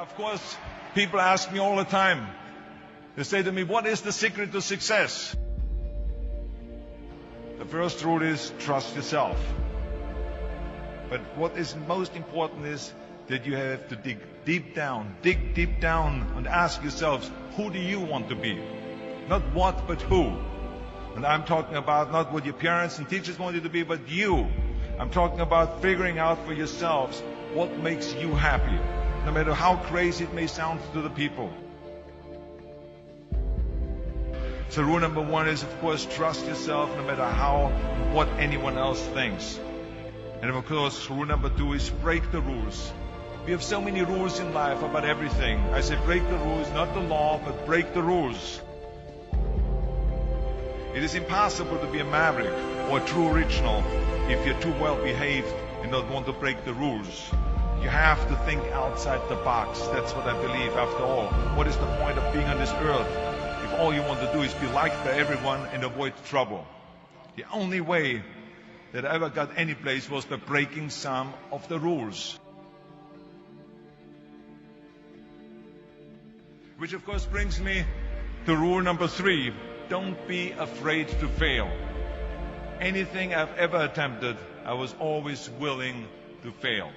Of course, people ask me all the time. They say to me, what is the secret to success? The first rule is trust yourself. But what is most important is that you have to dig deep down and ask yourselves, who do you want to be? Not what, but who. And I'm talking about not what your parents and teachers want you to be, but you. I'm talking about figuring out for yourselves what makes you happy, no matter how crazy it may sound to the people. So rule number one is, of course, trust yourself no matter what anyone else thinks. And of course, rule number two is break the rules. We have so many rules in life about everything. I say break the rules, not the law, but break the rules. It is impossible to be a maverick or a true original if you're too well behaved and don't want to break the rules. You have to think outside the box. That's what I believe. After all, what is the point of being on this earth if all you want to do is be liked by everyone and avoid trouble? The only way that I ever got any place was by breaking some of the rules. Which of course brings me to rule number three. Don't be afraid to fail. Anything I've ever attempted, I was always willing to fail.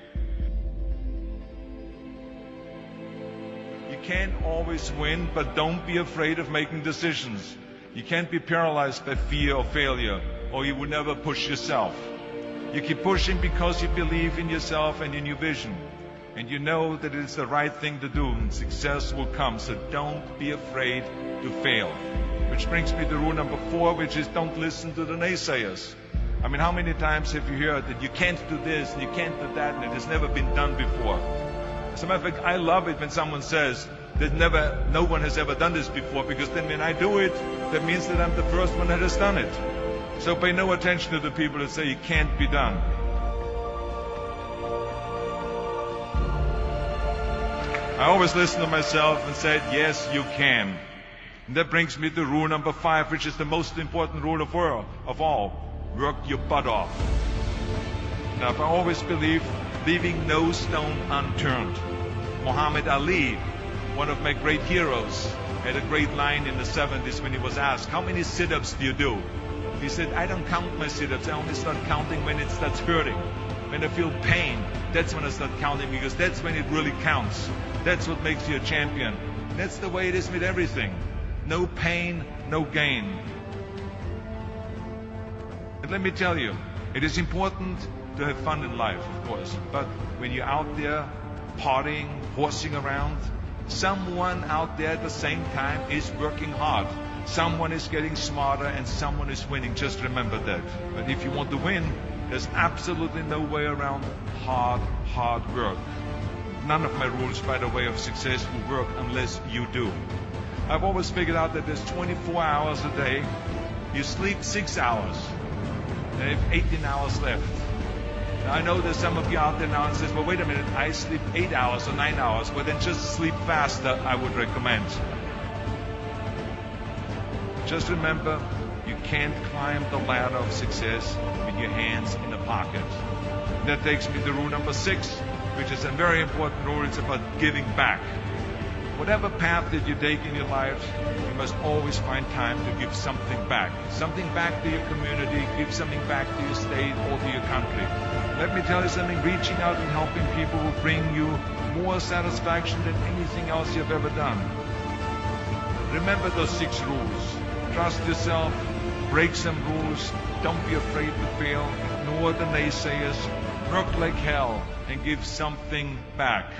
You can't always win, but don't be afraid of making decisions. You can't be paralyzed by fear of failure, or you will never push yourself. You keep pushing because you believe in yourself and in your vision. And you know that it's the right thing to do, and success will come. So don't be afraid to fail. Which brings me to rule number four, which is don't listen to the naysayers. I mean, how many times have you heard that you can't do this and you can't do that and it has never been done before? As a matter of fact, I love it when someone says that no one has ever done this before, because then when I do it, that means that I'm the first one that has done it. So pay no attention to the people that say it can't be done. I always listen to myself and said, yes, you can. And that brings me to rule number five, which is the most important rule of all. Work your butt off. Now, I always believe leaving no stone unturned. Muhammad Ali, one of my great heroes, had a great line in the 70s when he was asked, how many sit-ups do you do? He said, I don't count my sit-ups. I only start counting when it starts hurting. When I feel pain, that's when I start counting, because that's when it really counts. That's what makes you a champion. And that's the way it is with everything. No pain, no gain. And let me tell you, it is important to have fun in life, of course. But when you're out there partying, horsing around, someone out there at the same time is working hard. Someone is getting smarter and someone is winning. Just remember that. But if you want to win, there's absolutely no way around hard work. None of my rules, by the way, of success will work unless you do. I've always figured out that there's 24 hours a day. You sleep 6 hours. And you have 18 hours left. Now, I know there's some of you out there now and says, well, wait a minute, I sleep 8 hours or 9 hours. Well, then just sleep faster, I would recommend. Just remember, you can't climb the ladder of success with your hands in the pocket. That takes me to rule number 6, which is a very important rule. It's about giving back. Whatever path that you take in your life, you must always find time to give something back. Something back to your community, give something back to your state or to your country. Let me tell you something, reaching out and helping people will bring you more satisfaction than anything else you've ever done. Remember those 6 rules. Trust yourself, break some rules, don't be afraid to fail, ignore the naysayers, work like hell, and give something back.